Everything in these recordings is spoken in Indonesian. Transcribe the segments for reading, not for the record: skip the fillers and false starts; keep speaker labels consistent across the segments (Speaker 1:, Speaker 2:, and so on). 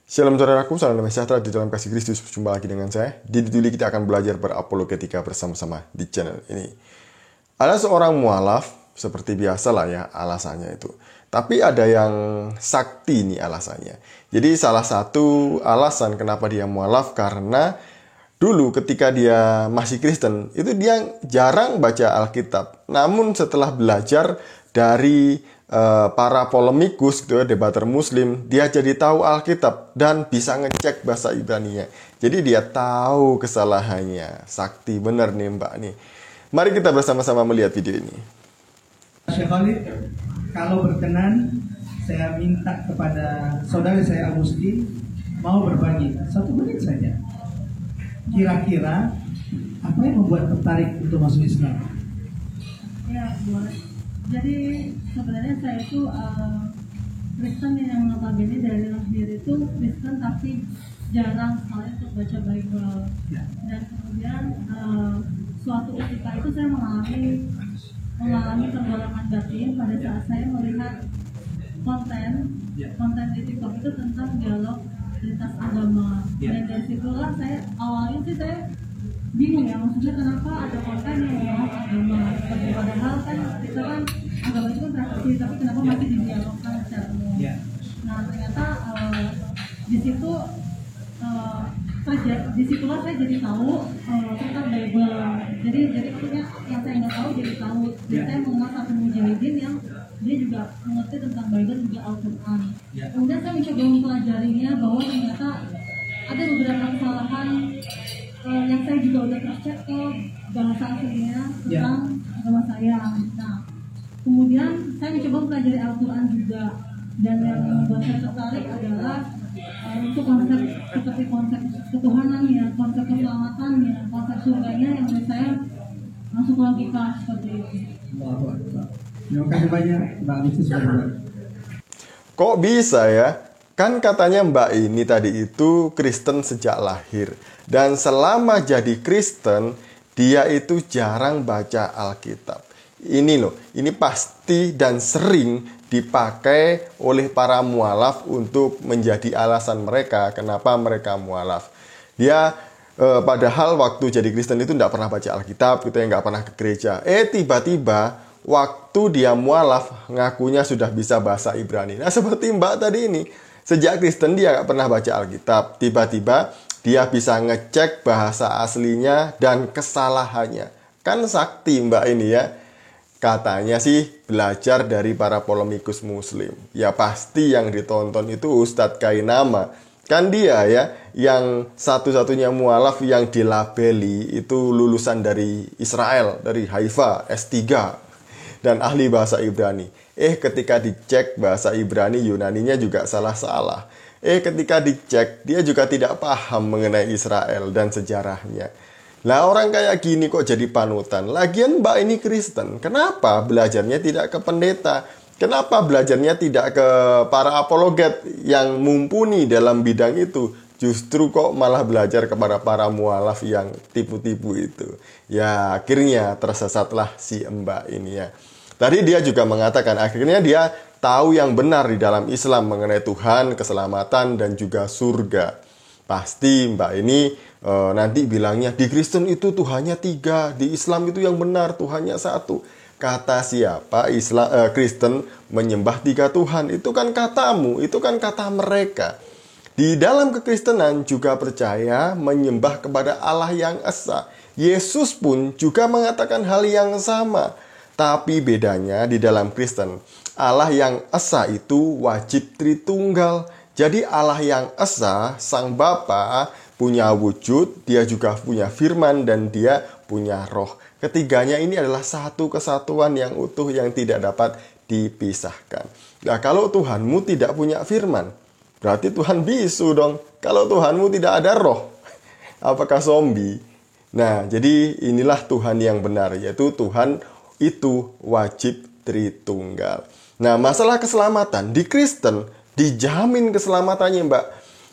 Speaker 1: Shalom saudaraku, salam damai sejahtera di dalam kasih Kristus. Berjumpa lagi dengan saya. Di Diduli kita akan belajar berapologetika bersama-sama di channel ini. Ada seorang mualaf, seperti biasa lah ya alasannya itu. Tapi ada yang sakti nih alasannya. Jadi salah satu alasan kenapa dia mualaf karena dulu ketika dia masih Kristen, itu dia jarang baca Alkitab. Namun setelah belajar dari para polemikus gitu ya, debater muslim, dia jadi tahu Alkitab dan bisa ngecek bahasa Ibrani-nya. Jadi dia tahu kesalahannya. Sakti bener nih Mbak nih. Mari kita bersama-sama melihat video ini.
Speaker 2: Syekh Khalid, kalau berkenan saya minta kepada saudara saya Agusti mau berbagi 1 menit saja. Kira-kira apa yang membuat tertarik untuk masuk Islam?
Speaker 3: Ya, boleh. Jadi sebenarnya saya itu Kristen yang notabene dari lahir itu Kristen, tapi jarang sekali untuk baca Bible.
Speaker 2: Ya.
Speaker 3: Dan kemudian suatu ketika itu saya mengalami penggolakan batin pada saat saya melihat konten di TikTok itu tentang dialog lintas agama. Dan dari situlah awalnya saya bingung ya, maksudnya kenapa ada konten yang membahas agama. Padahal kan kita kan agama itu kan tradisi, tapi kenapa masih didialogkan secara umum. Nah ternyata disitulah saya jadi tahu tentang Bible. Jadi maksudnya yang saya nggak tahu jadi tahu. Dan saya mengenal satu mujahidin yang dia juga mengerti tentang Bible, juga Al-Quran. Kemudian saya mencoba mempelajarinya bahwa ternyata ada beberapa kesalahan yang saya juga udah cross-check ke bahasa aslinya tentang agama saya. Nah, kemudian saya mencoba mempelajari Al-Quran juga. Dan yang membuat saya tertarik adalah untuk konsep seperti konsep ketuhanannya, konsep keselamatannya, konsep surganya yang menurut saya masuk logika seperti itu.
Speaker 2: Terima kasih banyak Mbak Alice sudah berbagi.
Speaker 1: Kok bisa ya? Kan katanya Mbak ini tadi itu Kristen sejak lahir. Dan selama jadi Kristen, dia itu jarang baca Alkitab. Ini loh, ini pasti dan sering dipakai oleh para mualaf untuk menjadi alasan mereka kenapa mereka mualaf. Dia padahal waktu jadi Kristen itu tidak pernah baca Alkitab, gitu ya, nggak pernah ke gereja. Tiba-tiba waktu dia mualaf ngakunya sudah bisa bahasa Ibrani. Nah seperti Mbak tadi ini, sejak Kristen dia nggak pernah baca Alkitab. Tiba-tiba dia bisa ngecek bahasa aslinya dan kesalahannya. Kan sakti Mbak ini ya. Katanya sih belajar dari para polemikus muslim. Ya pasti yang ditonton itu Ustadz Kainama. Kan dia ya yang satu-satunya mualaf yang dilabeli itu lulusan dari Israel, dari Haifa, S3 dan ahli bahasa Ibrani. Ketika dicek bahasa Ibrani Yunaninya juga salah-salah. Ketika dicek dia juga tidak paham mengenai Israel dan sejarahnya. Lah orang kayak gini kok jadi panutan. Lagian Mbak ini Kristen. Kenapa belajarnya tidak ke pendeta? Kenapa belajarnya tidak ke para apologet yang mumpuni dalam bidang itu? Justru kok malah belajar kepada para mualaf yang tipu-tipu itu. Ya akhirnya tersesatlah si Mbak ini ya. Tadi dia juga mengatakan akhirnya dia tahu yang benar di dalam Islam mengenai Tuhan, keselamatan dan juga surga. Pasti Mbak ini nanti bilangnya di Kristen itu Tuhannya 3, di Islam itu yang benar Tuhannya 1. Kata siapa Kristen menyembah 3 Tuhan? Itu kan katamu, itu kan kata mereka. Di dalam kekristenan juga percaya menyembah kepada Allah yang esa. Yesus pun juga mengatakan hal yang sama. Tapi bedanya di dalam Kristen, Allah yang esa itu wajib Tritunggal. Jadi Allah yang esa, Sang Bapa, punya wujud, dia juga punya firman, dan dia punya roh. Ketiganya ini adalah satu kesatuan yang utuh yang tidak dapat dipisahkan. Nah, kalau Tuhanmu tidak punya firman, berarti Tuhan bisu dong. Kalau Tuhanmu tidak ada roh, apakah zombie? Nah, jadi inilah Tuhan yang benar, yaitu Tuhan itu wajib Tritunggal. Nah, masalah keselamatan di Kristen, dijamin keselamatannya Mbak.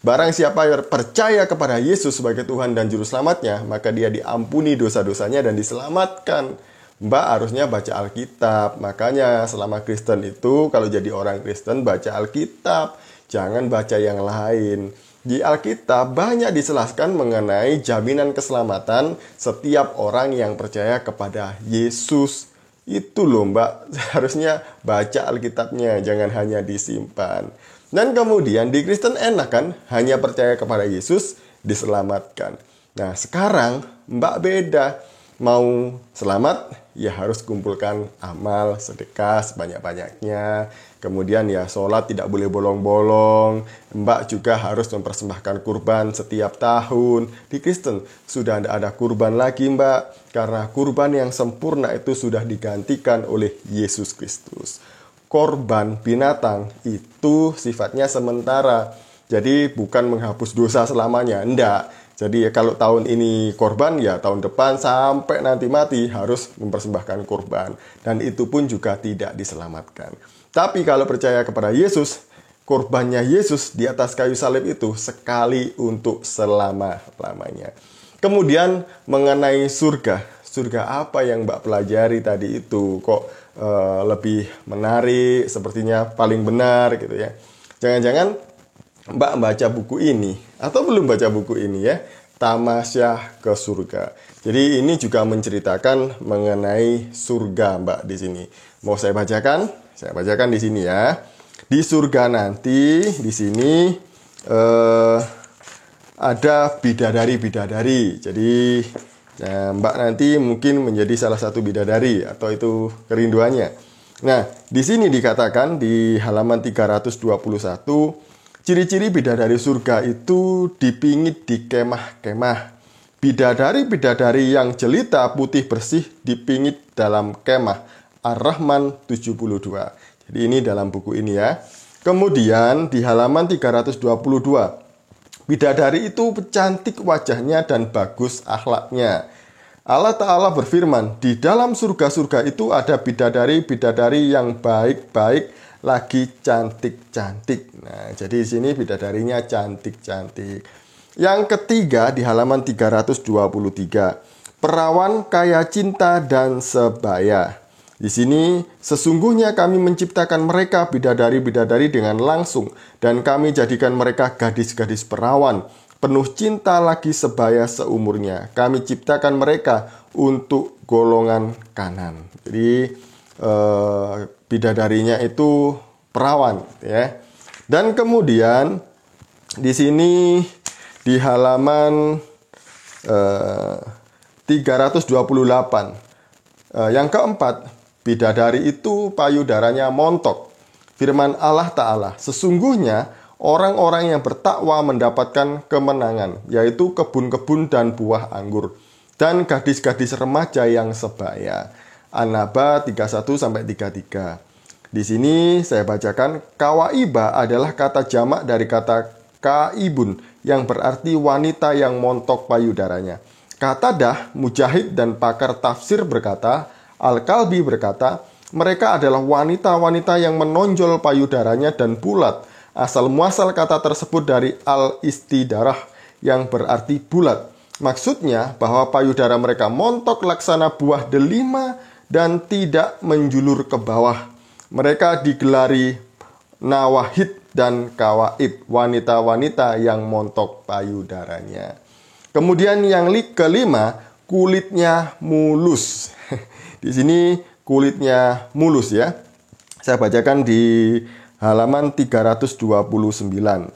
Speaker 1: Barang siapa yang percaya kepada Yesus sebagai Tuhan dan Juru Selamatnya, maka dia diampuni dosa-dosanya dan diselamatkan. Mbak harusnya baca Alkitab. Makanya selama Kristen itu, kalau jadi orang Kristen baca Alkitab. jangan baca yang lain. Di Alkitab banyak dijelaskan mengenai jaminan keselamatan setiap orang yang percaya kepada Yesus. Itu loh Mbak, harusnya baca Alkitabnya, jangan hanya disimpan. Dan kemudian di Kristen enak kan, hanya percaya kepada Yesus, diselamatkan. Nah sekarang Mbak beda. Mau selamat, ya harus kumpulkan amal, sedekah sebanyak-banyaknya. Kemudian ya sholat tidak boleh bolong-bolong. Mbak juga harus mempersembahkan kurban setiap tahun. Di Kristen sudah tidak ada kurban lagi Mbak. Karena kurban yang sempurna itu sudah digantikan oleh Yesus Kristus. Korban binatang itu sifatnya sementara. Jadi bukan menghapus dosa selamanya, enggak. Jadi kalau tahun ini korban, ya tahun depan sampai nanti mati harus mempersembahkan korban. Dan itu pun juga tidak diselamatkan. Tapi kalau percaya kepada Yesus, korbannya Yesus di atas kayu salib itu sekali untuk selama-lamanya. Kemudian mengenai surga. Surga apa yang Mbak pelajari tadi itu? Kok lebih menarik, sepertinya paling benar gitu ya. Jangan-jangan Mbak baca buku ini atau belum baca buku ini ya, Tamasya ke Surga. Jadi ini juga menceritakan mengenai surga Mbak di sini. Mau saya bacakan? Saya bacakan di sini ya. Di surga nanti di sini ada bidadari-bidadari. Jadi Mbak nanti mungkin menjadi salah satu bidadari atau itu kerinduannya. Nah, di sini dikatakan di halaman 321, ciri-ciri bidadari surga itu dipingit di kemah-kemah. Bidadari-bidadari yang jelita putih bersih dipingit dalam kemah. Ar-Rahman 72. Jadi ini dalam buku ini ya. Kemudian di halaman 322. Bidadari itu cantik wajahnya dan bagus akhlaknya. Allah Ta'ala berfirman, di dalam surga-surga itu ada bidadari-bidadari yang baik-baik, lagi cantik-cantik. Nah, jadi di sini bidadarinya cantik-cantik. Yang ketiga di halaman 323. Perawan kaya cinta dan sebaya. Di sini sesungguhnya kami menciptakan mereka bidadari-bidadari dengan langsung dan kami jadikan mereka gadis-gadis perawan penuh cinta lagi sebaya seumurnya. Kami ciptakan mereka untuk golongan kanan. Jadi bidadarinya itu perawan ya. Dan kemudian di sini di halaman 328 yang keempat, bidadari itu payudaranya montok. Firman Allah Ta'ala, sesungguhnya orang-orang yang bertakwa mendapatkan kemenangan, yaitu kebun-kebun dan buah anggur, dan gadis-gadis remaja yang sebaya. An-Naba 31-33. Di sini saya bacakan, kawaiba adalah kata jamak dari kata kaibun yang berarti wanita yang montok payudaranya. Qatadah, Mujahid dan pakar tafsir berkata, Al-Kalbi berkata, mereka adalah wanita-wanita yang menonjol payudaranya dan bulat. Asal muasal kata tersebut dari al-istidarah yang berarti bulat. Maksudnya bahwa payudara mereka montok laksana buah delima dan tidak menjulur ke bawah. Mereka digelari nawahid dan kawaib, wanita-wanita yang montok payudaranya. Kemudian yang kelima, kulitnya mulus. Di sini kulitnya mulus ya. Saya bacakan di halaman 329.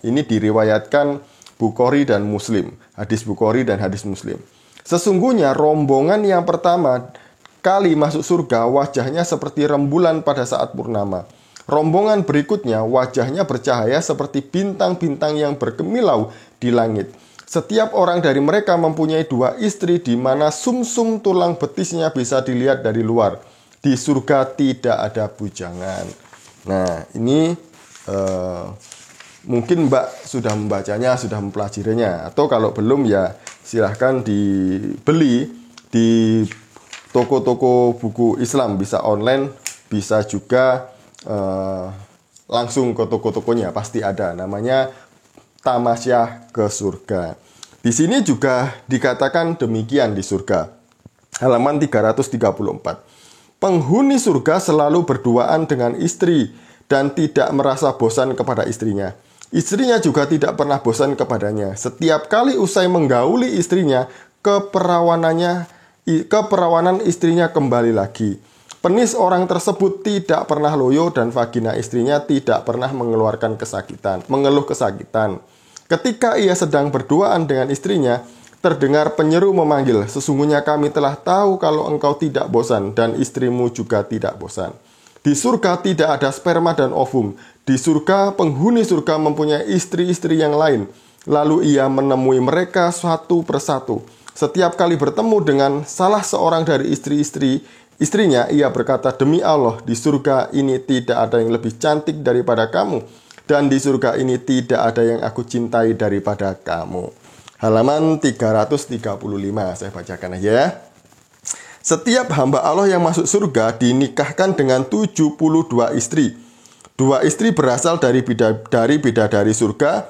Speaker 1: Ini diriwayatkan Bukhari dan Muslim. Hadis Bukhari dan hadis Muslim. Sesungguhnya rombongan yang pertama kali masuk surga wajahnya seperti rembulan pada saat purnama. Rombongan berikutnya wajahnya bercahaya seperti bintang-bintang yang bergemilau di langit. Setiap orang dari mereka mempunyai 2 istri di mana sumsum tulang betisnya bisa dilihat dari luar. Di surga tidak ada bujangan. Nah, ini mungkin Mbak sudah membacanya, sudah mempelajarinya. Atau kalau belum ya silahkan dibeli di toko-toko buku Islam. Bisa online, bisa juga langsung ke toko-tokonya. Pasti ada, namanya Tamasya ke Surga. Di sini juga dikatakan demikian di surga. Halaman 334. Penghuni surga selalu berduaan dengan istri dan tidak merasa bosan kepada istrinya. Istrinya juga tidak pernah bosan kepadanya. Setiap kali usai menggauli istrinya, keperawanan istrinya kembali lagi. Penis orang tersebut tidak pernah loyo dan vagina istrinya tidak pernah mengeluh kesakitan. Ketika ia sedang berduaan dengan istrinya, terdengar penyeru memanggil, "Sesungguhnya kami telah tahu kalau engkau tidak bosan dan istrimu juga tidak bosan." Di surga tidak ada sperma dan ovum. Di surga penghuni surga mempunyai istri-istri yang lain. Lalu ia menemui mereka satu persatu. Setiap kali bertemu dengan salah seorang dari istrinya, ia berkata, "Demi Allah, di surga ini tidak ada yang lebih cantik daripada kamu. Dan di surga ini tidak ada yang aku cintai daripada kamu." Halaman 335, saya bacakan aja ya. Setiap hamba Allah yang masuk surga dinikahkan dengan 72 istri. 2 istri berasal dari bidadari surga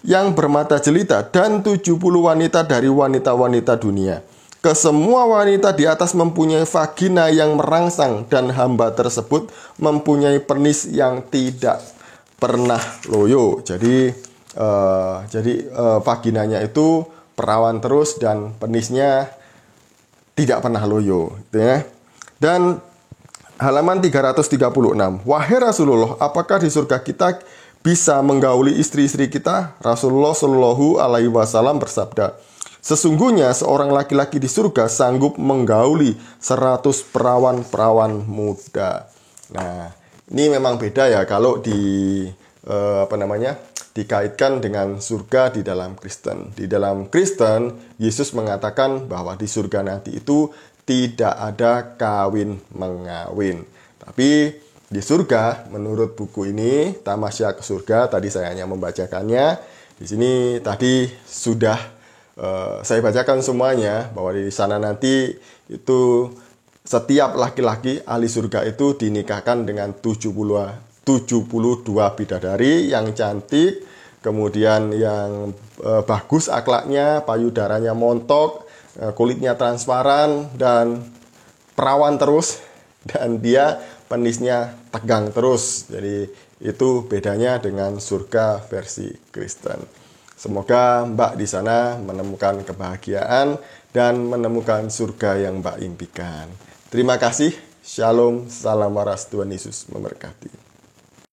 Speaker 1: yang bermata jelita dan 70 wanita dari wanita-wanita dunia. Kesemua wanita di atas mempunyai vagina yang merangsang dan hamba tersebut mempunyai penis yang tidak pernah loyo. Jadi vaginanya itu perawan terus dan penisnya tidak pernah loyo, gitu ya. Dan halaman 336. Wahai Rasulullah, apakah di surga kita bisa menggauli istri-istri kita? Rasulullah Shallallahu Alaihi Wasallam bersabda, "Sesungguhnya seorang laki-laki di surga sanggup menggauli 100 perawan-perawan muda." Nah, ini memang beda ya kalau dikaitkan dengan surga di dalam Kristen. Di dalam Kristen, Yesus mengatakan bahwa di surga nanti itu tidak ada kawin mengawin. Tapi di surga, menurut buku ini, Tamasya ke Surga, tadi saya hanya membacakannya. Di sini tadi sudah saya bacakan semuanya, bahwa di sana nanti itu setiap laki-laki ahli surga itu dinikahkan dengan 72 bidadari yang cantik, kemudian yang bagus akhlaknya, payudaranya montok, kulitnya transparan, dan perawan terus, dan dia penisnya tegang terus. Jadi itu bedanya dengan surga versi Kristen. Semoga Mbak di sana menemukan kebahagiaan dan menemukan surga yang Mbak impikan. Terima kasih. Shalom, salam waras, Tuhan Yesus memberkati.